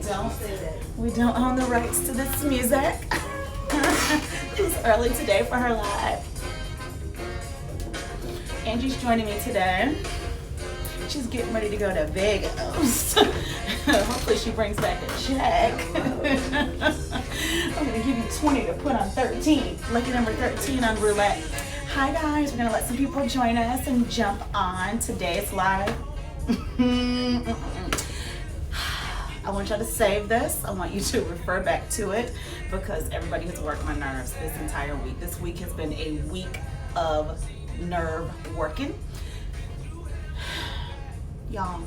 Don't say that. We don't own the rights to this music. It's early today for her live. Angie's joining me today. She's getting ready to go to Vegas. Hopefully she brings back a check. I'm gonna give you 20 to put on 13. Lucky number 13 on roulette. Hi guys, we're gonna let some people join us and jump on today's live. I want y'all to save this. I want you to refer back to it because everybody has worked my nerves this entire week. This week has been a week of nerve working. Y'all,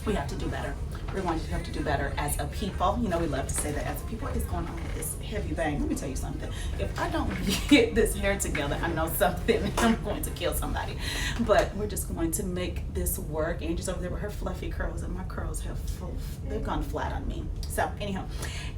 we have to do better. We're going to have to do better as a people. You know, we love to say that as a people. What is going on with this heavy bang? Let me tell you something. If I don't get this hair together, I know something. I'm going to kill somebody. But we're just going to make this work. Angie's over there with her fluffy curls, and my curls they've gone flat on me. So anyhow,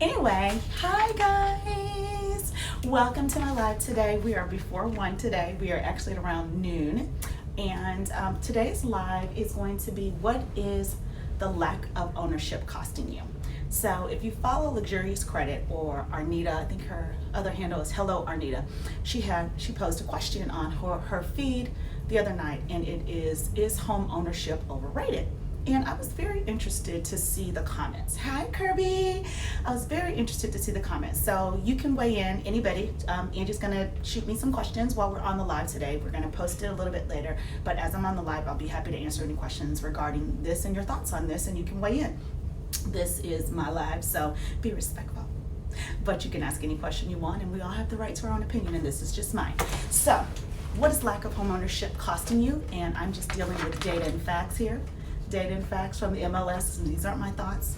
anyway, hi guys. Welcome to my live today. We are before 1 today. We are actually at around noon. And today's live is going to be what is the lack of ownership costing you. So if you follow Luxurious Credit or Arnita, I think her other handle is Hello Arnita, she posed a question on her feed the other night, and it is home ownership overrated? And I was very interested to see the comments. Hi Kirby. I was very interested to see the comments. So you can weigh in, anybody. Angie's gonna shoot me some questions while we're on the live today. We're gonna post it a little bit later, but as I'm on the live, I'll be happy to answer any questions regarding this and your thoughts on this, and you can weigh in. This is my live, so be respectful. But you can ask any question you want, and we all have the right to our own opinion, and this is just mine. So, what is lack of homeownership costing you? And I'm just dealing with data and facts here. Data and facts from the MLS, and these aren't my thoughts.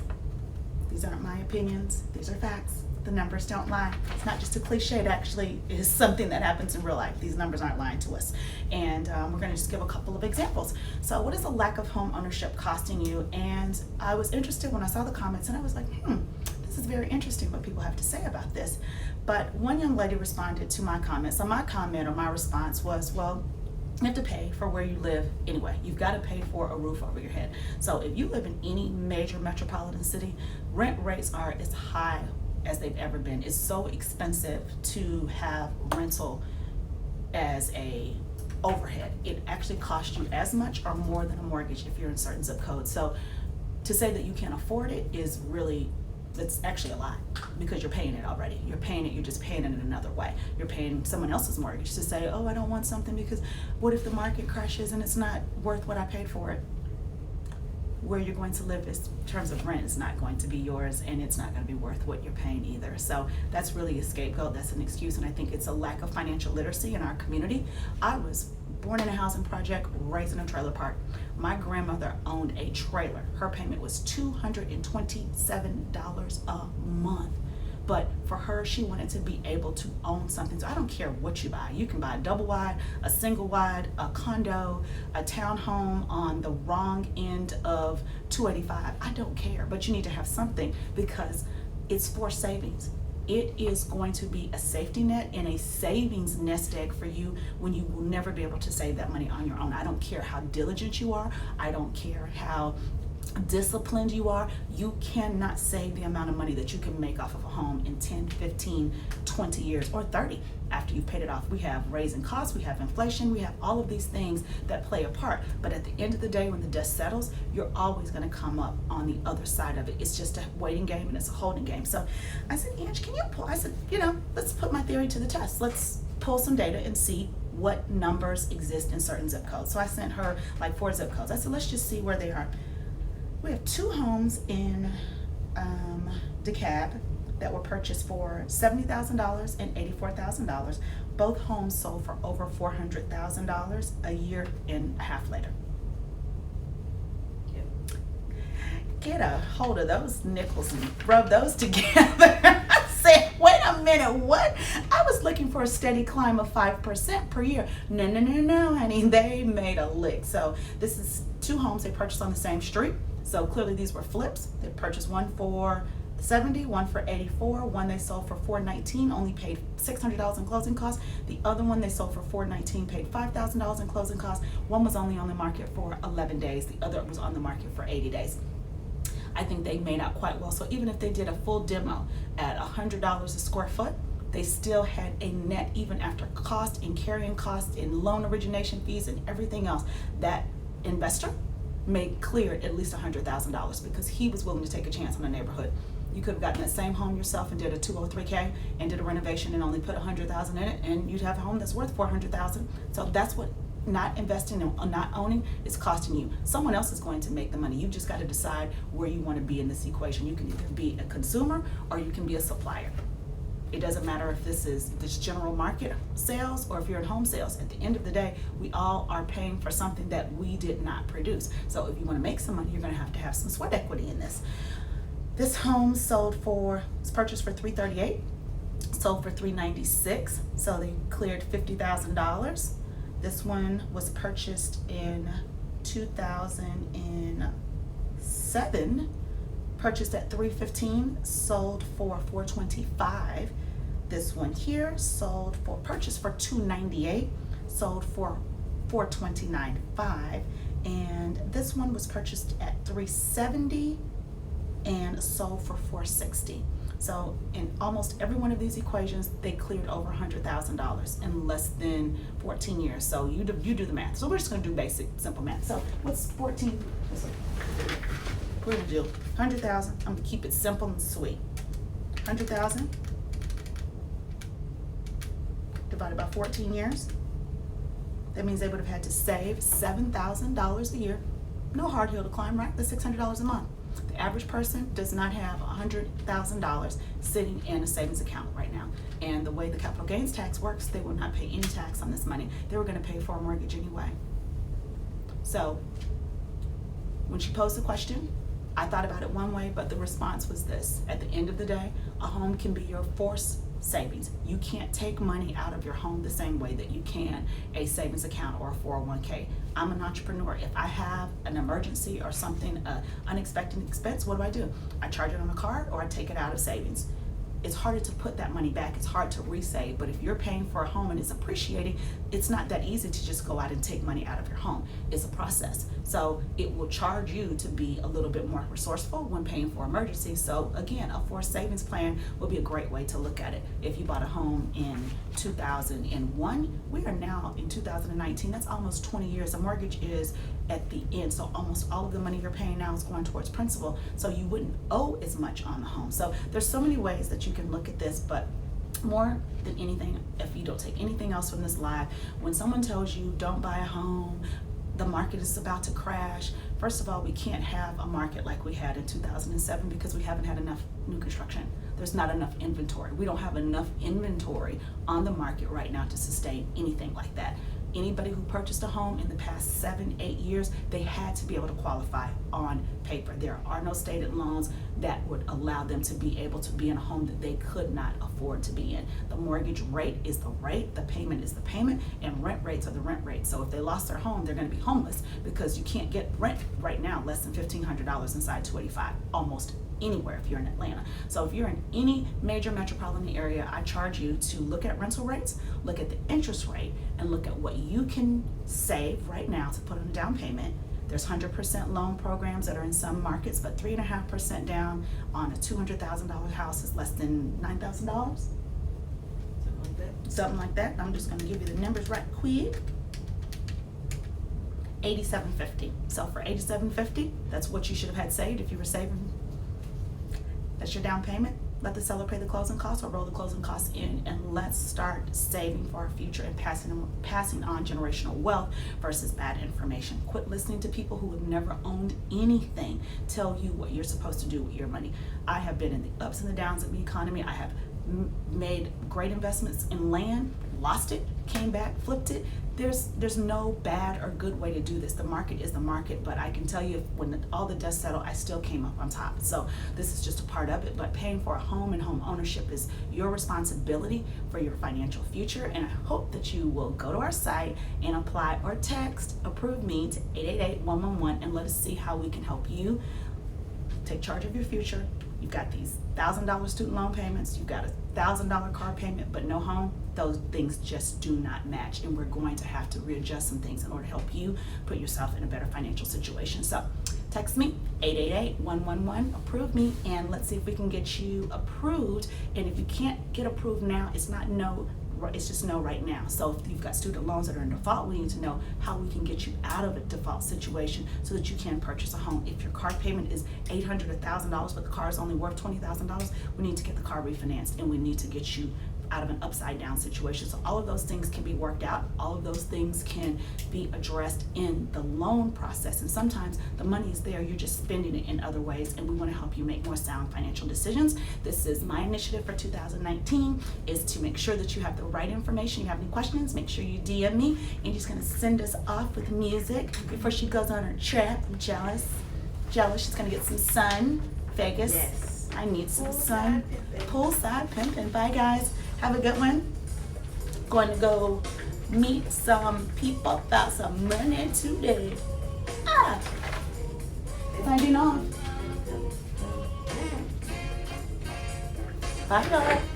These aren't my opinions. These are facts. The numbers don't lie. It's not just a cliche. It actually is something that happens in real life. These numbers aren't lying to us. And we're going to just give a couple of examples. So what is a lack of home ownership costing you? And I was interested when I saw the comments, and I was like, this is very interesting what people have to say about this. But one young lady responded to my comment. So my comment or my response was, well, you have to pay for where you live anyway. You've got to pay for a roof over your head. So if you live in any major metropolitan city, rent rates are as high as they've ever been. It's so expensive to have rental as a overhead. It actually costs you as much or more than a mortgage if you're in certain zip codes. So to say that you can't afford it is really, it's actually a lie because you're paying it already. You're paying it, you're just paying it in another way. You're paying someone else's mortgage to say, oh, I don't want something because what if the market crashes and it's not worth what I paid for it? Where you're going to live in terms of rent is not going to be yours, and it's not going to be worth what you're paying either. So that's really a scapegoat. That's an excuse, and I think it's a lack of financial literacy in our community. I was born in a housing project, raised in a trailer park. My grandmother owned a trailer. Her payment was $227 a month. But for her, she wanted to be able to own something. So I don't care what you buy. You can buy a double wide, a single wide, a condo, a townhome on the wrong end of 285. I don't care, but you need to have something because it's for savings. It is going to be a safety net and a savings nest egg for you when you will never be able to save that money on your own. I don't care how diligent you are. I don't care how disciplined you are. You cannot save the amount of money that you can make off of a home in 10, 15, 20 years or 30 after you've paid it off. We have raising costs, we have inflation, we have all of these things that play a part. But at the end of the day, when the dust settles, you're always going to come up on the other side of it. It's just a waiting game and it's a holding game. So I said, Ange, can you pull? I said, let's put my theory to the test. Let's pull some data and see what numbers exist in certain zip codes. So I sent her like 4 zip codes. I said, let's just see where they are. We have 2 homes in DeKalb that were purchased for $70,000 and $84,000. Both homes sold for over $400,000 a year and a half later. Get a hold of those nickels and rub those together. I said, wait a minute, what? I was looking for a steady climb of 5% per year. No, honey, they made a lick. So this is 2 homes they purchased on the same street. So clearly these were flips. They purchased one for $70, one for $84, one they sold for $419, only paid $600 in closing costs. The other one they sold for $419, paid $5,000 in closing costs. One was only on the market for 11 days. The other was on the market for 80 days. I think they made out quite well. So even if they did a full demo at $100 a square foot, they still had a net, even after cost and carrying cost and loan origination fees and everything else, that investor made clear at least $100,000 because he was willing to take a chance on the neighborhood. You could have gotten that same home yourself and did a 203K and did a renovation and only put $100,000 in it, and you'd have a home that's worth $400,000. So that's what not investing and not owning is costing you. Someone else is going to make the money. You just got to decide where you want to be in this equation. You can either be a consumer or you can be a supplier. It doesn't matter if this is this general market sales or if you're in home sales. At the end of the day, we all are paying for something that we did not produce. So if you want to make some money, you're going to have some sweat equity in this. This home was purchased for $338, sold for $396. So they cleared $50,000. This one was purchased in 2007, purchased at $315, sold for $425. This one here purchased for $298, sold for $429.5. And this one was purchased at $370 and sold for $460. So in almost every one of these equations, they cleared over $100,000 in less than 14 years. So you do the math. So we're just going to do basic, simple math. So what's 14? We're going to do 100,000. I'm going to keep it simple and sweet. 100,000 divided by 14 years. That means they would have had to save $7,000 a year. No hard hill to climb, right? That's $600 a month. The average person does not have $100,000 sitting in a savings account right now. And the way the capital gains tax works, they will not pay any tax on this money. They were going to pay for a mortgage anyway. So when she posed the question, I thought about it one way, but the response was this. At the end of the day, a home can be your forced savings. You can't take money out of your home the same way that you can a savings account or a 401k. I'm an entrepreneur. If I have an emergency or something, unexpected expense, what do? I charge it on a card or I take it out of savings. It's harder to put that money back. It's hard to resave. But if you're paying for a home and it's appreciating, it's not that easy to just go out and take money out of your home. It's a process. So it will charge you to be a little bit more resourceful when paying for emergencies. So again, a forced savings plan will be a great way to look at it. If you bought a home in 2001, we are now in 2019. That's almost 20 years. A mortgage is at the end. So almost all of the money you're paying now is going towards principal. So you wouldn't owe as much on the home. So there's so many ways that you can look at this, but more than anything, if you don't take anything else from this live, when someone tells you don't buy a home, the market is about to crash, first of all, we can't have a market like we had in 2007 because we haven't had enough new construction. There's not enough inventory. We don't have enough inventory on the market right now to sustain anything like that. Anybody who purchased a home in the past 7-8 years, they had to be able to qualify on paper. There are no stated loans that would allow them to be able to be in a home that they could not afford to be in. The mortgage rate is the rate, the payment is the payment, and rent rates are the rent rates. So if they lost their home, they're going to be homeless because you can't get rent right now less than $1,500 inside 285, almost anywhere if you're in Atlanta. So if you're in any major metropolitan area, I charge you to look at rental rates, look at the interest rate, and look at what you can save right now to put on a down payment. There's 100% loan programs that are in some markets, but 3.5% down on a $200,000 house is less than $9,000. Something like that. I'm just going to give you the numbers right quick. $87.50. So for $87.50, that's what you should have had saved if you were saving. That's your down payment. Let the seller pay the closing costs or roll the closing costs in, and let's start saving for our future and passing on generational wealth versus bad information. Quit listening to people who have never owned anything tell you what you're supposed to do with your money. I have been in the ups and the downs of the economy. I have made great investments in land, lost it, came back, flipped it. There's no bad or good way to do this. The market is the market, but I can tell you when all the dust settled, I still came up on top. So this is just a part of it, but paying for a home and home ownership is your responsibility for your financial future. And I hope that you will go to our site and apply or text Approve Me to 888-111 and let us see how we can help you take charge of your future. You've got these $1,000 student loan payments, you've got a $1,000 car payment, but no home. Those things just do not match, and we're going to have to readjust some things in order to help you put yourself in a better financial situation. So text me 888-111 approve me, and let's see if we can get you approved. And if you can't get approved now, it's not no, it's just no right now. So if you've got student loans that are in default, we need to know how we can get you out of a default situation so that you can purchase a home. If your car payment is $800 or $1,000, but the car is only worth $20,000, we need to get the car refinanced, and we need to get you out of an upside down situation. So all of those things can be worked out. All of those things can be addressed in the loan process. And sometimes the money is there, you're just spending it in other ways, and we want to help you make more sound financial decisions. This is my initiative for 2019, is to make sure that you have the right information. You have any questions, make sure you DM me. Angie's gonna send us off with music before she goes on her trip. I'm jealous. She's gonna get some sun. Vegas. Yes. I need some Poolside sun. pimpin'. Poolside pimpin'. Bye guys. Have a good one. Going to go meet some people about some money today. Signing off. Bye guys.